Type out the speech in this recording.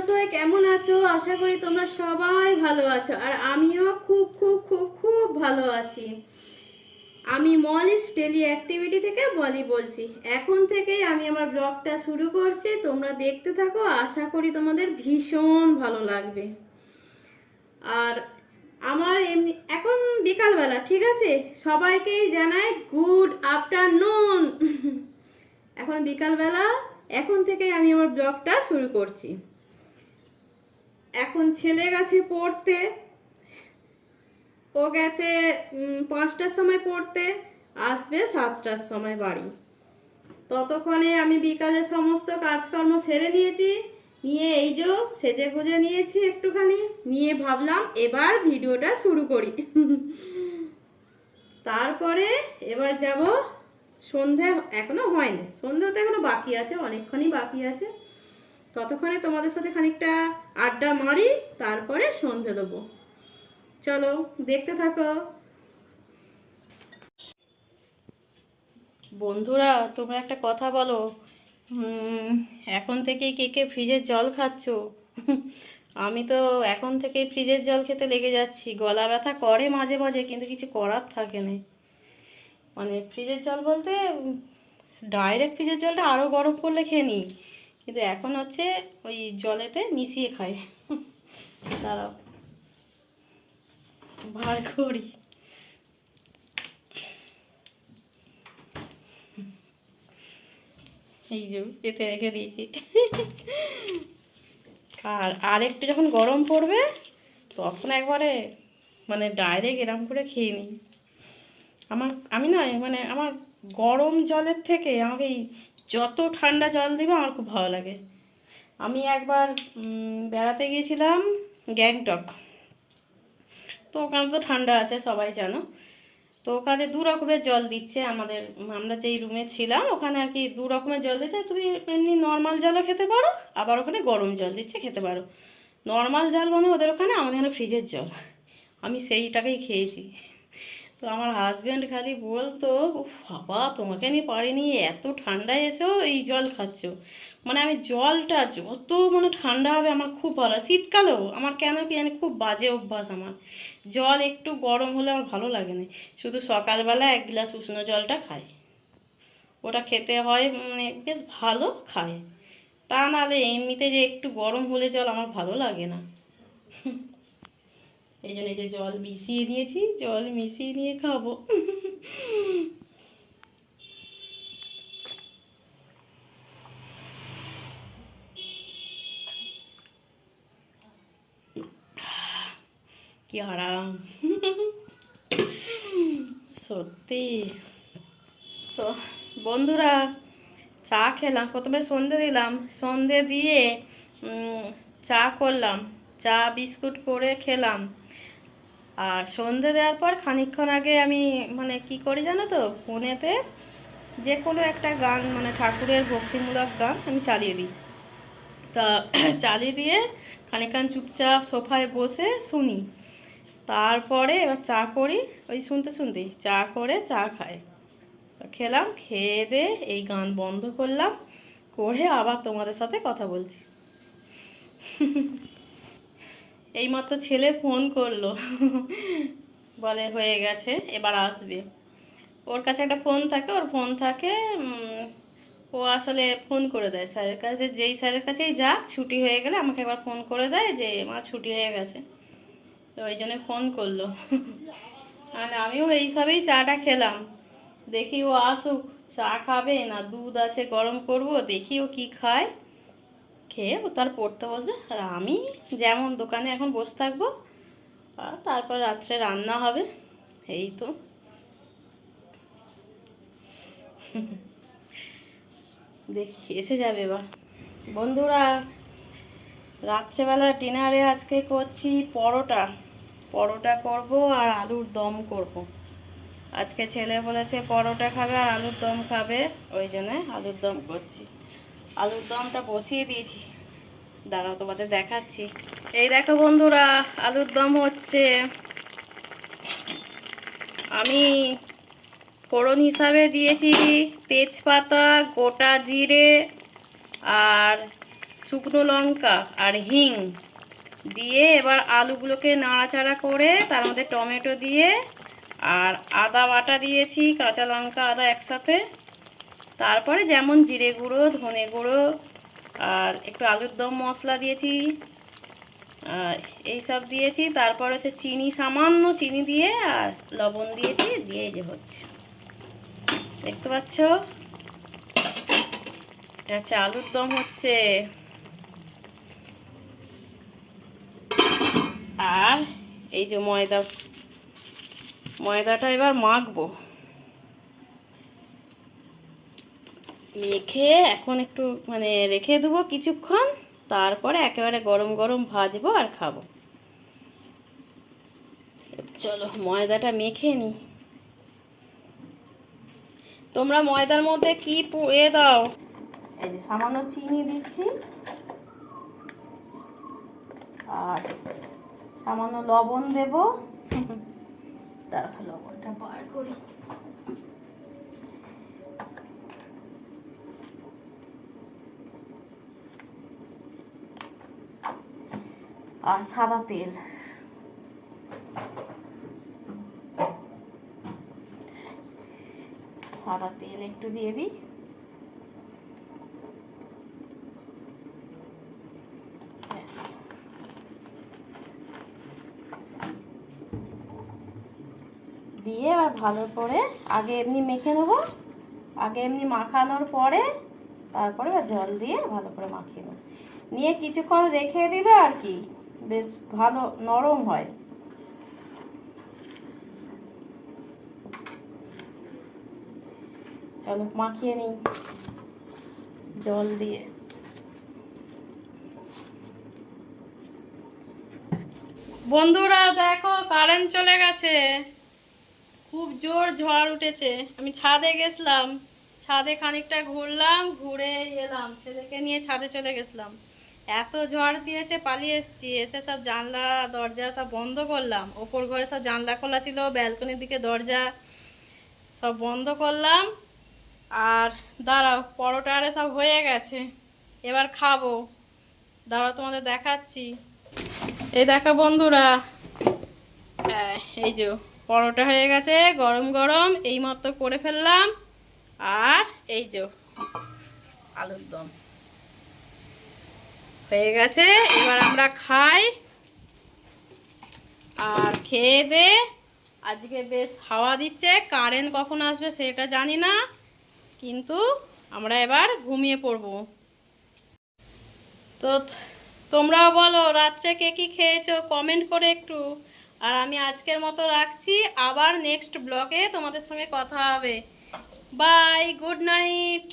সবাই কেমন আছো? আশা করি তোমরা সবাই ভালো আছো, আর আমিও খুব খুব খুব খুব ভালো আছি। আমি মলিস ডেলি অ্যাক্টিভিটি থেকে বলছি। এখন থেকেই আমি আমার ব্লগটা শুরু করছি, তোমরা দেখতে থাকো। আশা করি তোমাদের ভীষণ ভালো লাগবে। আর আমার এমনি এখন বিকালবেলা, ঠিক আছে? সবাইকেই জানাই গুড আফটারনুন। এখন বিকালবেলা, এখন থেকেই আমি আমার ব্লগটা শুরু করছি। এখন ছেলে গেছে পড়তে, ও গেছে 5টার সময় পড়তে, আসবে 7টার সময় বাড়ি। ততক্ষণে আমি বিকালে সমস্ত কাজকর্ম সেরে নিয়েছি, নিয়ে এই যে সেজে গুজে নিয়েছি একটুখানি, নিয়ে ভাবলাম এবার ভিডিওটা শুরু করি। তারপরে এবার যাব সন্ধে, এখনো হয়নি, সন্ধে হতে এখনো বাকি আছে, অনেকক্ষণই বাকি আছে। ততক্ষণে তোমাদের সাথে খানিকটা আড্ডা মারি, তারপরে সন্ধে দেবো। চলো দেখতে থাকো। বন্ধুরা, তোমরা একটা কথা বলো, এখন থেকেই কে কে ফ্রিজের জল খাচ্ছো? আমি তো এখন থেকেই ফ্রিজের জল খেতে লেগে যাচ্ছি। গলা ব্যথা করে মাঝে মাঝে, কিন্তু কিছু করার থাকে না। মানে ফ্রিজের জল বলতে ডাইরেক্ট ফ্রিজের জলটা আরও গরম করলে খেয়ে নিই, কিন্তু এখন হচ্ছে ওই জলেতে মিশিয়ে খাই। দাঁড়াও বার করি। এই যে এতে রেখে দিয়েছি। আর আরেকটু যখন গরম পড়বে তখন একবারে মানে ডাইরেক্ট এরম করে খেয়ে নিই। আমি না মানে আমার গরম জলের থেকে আমাকে এই যত ঠান্ডা জল দিবে আমার খুব ভালো লাগে। আমি একবার বেড়াতে গিয়েছিলাম গ্যাংটক। তো ওখানে তো ঠান্ডা আছে সবাই জানো। তো ওখানে দু রকমের জল দিচ্ছে আমাদের, আমরা যেই রুমে ছিলাম ওখানে আর কি দু রকমের জল দিচ্ছে। তুমি এমনি নর্মাল জলও খেতে পারো, আবার ওখানে গরম জল দিচ্ছে, খেতে পারো। নর্মাল জল মানে ওদের ওখানে, আমাদের এখানে ফ্রিজের জল। আমি সেইটাকেই খেয়েছি। তো আমার হাজব্যান্ড খালি বলতো, উফ বাবা তোমাকে নিয়ে পারিনি, এত ঠান্ডায় এসেও এই জল খাচ্ছ। মানে আমি জলটা যত মানে ঠান্ডা হবে আমার খুব ভালো, শীতকালেও আমার কেন কি জানি খুব বাজে অভ্যাস আমার। জল একটু গরম হলে আমার ভালো লাগে না। শুধু সকালবেলা 1 গ্লাস উষ্ণ জলটা খাই, ওটা খেতে হয়, মানে বেশ ভালো খায়। তা নাহলে এমনিতে যে একটু গরম হলে জল আমার ভালো লাগে না। এই জন্য এই যে জল মিশিয়ে নিয়েছি, জল মিশিয়ে নিয়ে খাবো। কি আরাম। সত্যি। তো বন্ধুরা, চা খেলাম, প্রথমে সন্ধে দিলাম, সন্ধে দিয়ে চা করলাম, চা বিস্কুট করে খেলাম। আর সন্ধে দেওয়ার পর খানিকক্ষণ আগে আমি মানে কি করি জানো তো, ফোনেতে যে কোনো একটা গান, মানে ঠাকুরের ভক্তিমূলক গান আমি চালিয়ে দিই। তা চালিয়ে দিয়ে খানিকক্ষণ চুপচাপ সোফায় বসে শুনি। তারপরে এবার চা করি, ওই শুনতে শুনতেই চা করে চা খাই। খেলাম, খেয়ে দিয়ে এই গান বন্ধ করলাম, করে আবার তোমাদের সাথে কথা বলছি। এইমাত্র ছেলে ফোন করলো, বলে হয়ে গেছে এবার আসবে। ওর কাছে একটা ফোন থাকে, ওর ফোন থাকে, ও আসলে ফোন করে দেয় স্যারের কাছে, যেই স্যারের কাছেই যাক ছুটি হয়ে গেলে আমাকে একবার ফোন করে দেয় যে মা ছুটি হয়ে গেছে। তো ওই জন্য ফোন করলো। আর আমিও এইসবেই চাটা খেলাম। দেখি ও আসুক, চা খাবে না দুধ আছে গরম করব, দেখি ও কি খায়। খেয়ে ও তার পড়তে বসবে, আর আমি যেমন দোকানে এখন বসে থাকবো, আর তারপর রাত্রে রান্না হবে। এই তো। দেখি এসে যাবে এবার। বন্ধুরা, রাত্রেবেলা ডিনারে আজকে করছি পরোটা। পরোটা করব আর আলুর দম করব। আজকে ছেলে বলেছে পরোটা খাবে আর আলুর দম খাবে, ওই জন্য আলুর দম করছি। আলুর দমটা বসিয়ে দিয়েছি, দাঁড়াও তোমাদের দেখাচ্ছি। এই দেখো বন্ধুরা, আলুর দম হচ্ছে। আমি ফোড়ন হিসাবে দিয়েছি তেজপাতা, গোটা জিরে আর শুকনো লঙ্কা আর হিং দিয়ে এবার আলুগুলোকে নাড়াচাড়া করে তার মধ্যে টমেটো দিয়ে আর আদা বাটা দিয়েছি, কাঁচা লঙ্কা আদা একসাথে। তারপরে যেমন জিরে গুঁড়ো, ধনে গুঁড়ো আর একটু আলুর দম মশলা দিয়েছি, এইসব দিয়েছি। তারপর হচ্ছে চিনি, সামান্য চিনি দিয়ে আর লবণ দিয়েছি, দিয়ে এই যে হচ্ছে, দেখতে পাচ্ছ এটা হচ্ছে আলুর দম হচ্ছে। আর এই যে ময়দাটা এবার মাখবো, মেখে এখন একটু মানে রেখে দেবো কিছুক্ষণ, তারপরে একেবারে গরম গরম ভাজবো আর খাবো। চলো ময়দাটা মেখে নিই। তোমরা ময়দার মধ্যে কি দাও? এই যে সামান্য চিনি দিচ্ছি আর সামান্য লবণ দেব। তারপর লবণটা বার করি। আর সাদা তেল, সাদা তেল একটু দিয়ে দিই। দিয়ে এবার ভালো করে আগে এমনি মেখে নেবো, আগে এমনি মাখানোর পরে তারপরে জল দিয়ে ভালো করে মাখিয়ে নেবো, নিয়ে কিছুক্ষণ রেখে দিলে আর কি বেশ ভালো নরম হয়। চলো মাখিয়ে নিই জল দিয়ে। বন্ধুরা দেখো কারেন্ট চলে গেছে, খুব জোর ঝড় উঠেছে। আমি ছাদে গেছিলাম, ছাদে খানিকটা ঘুরলাম, ঘুরে এলাম, ছেলেকে নিয়ে ছাদে চলে গেছিলাম। এত ঝড় দিয়েছে, পালিয়ে এসেছি, এসে সব জানলা দরজা সব বন্ধ করলাম। ওপর ঘরে সব জানলা খোলা ছিল, ব্যালকনির দিকে দরজা সব বন্ধ করলাম। আর দাঁড়াও, পরোটা আরে সব হয়ে গেছে, এবার খাবো। দাঁড়াও তোমাদের দেখাচ্ছি। এই দেখো বন্ধুরা, এই যে পরোটা হয়ে গেছে গরম গরম, এইমাত্র করে ফেললাম। আর এই যে আলুর দম হয়ে গেছে, এবার আমরা খাই। আর খেয়ে দে, আজকে বেশ হাওয়া দিচ্ছে, কারেন্ট কখন আসবে সেটা জানি না, কিন্তু আমরা এবার ঘুমিয়ে পড়বো। তো তোমরাও বলো রাত্রে কে কী খেয়েছো, কমেন্ট করে একটু। আর আমি আজকের মতো রাখছি, আবার নেক্সট ব্লগে তোমাদের সঙ্গে কথা হবে। Bye, good night.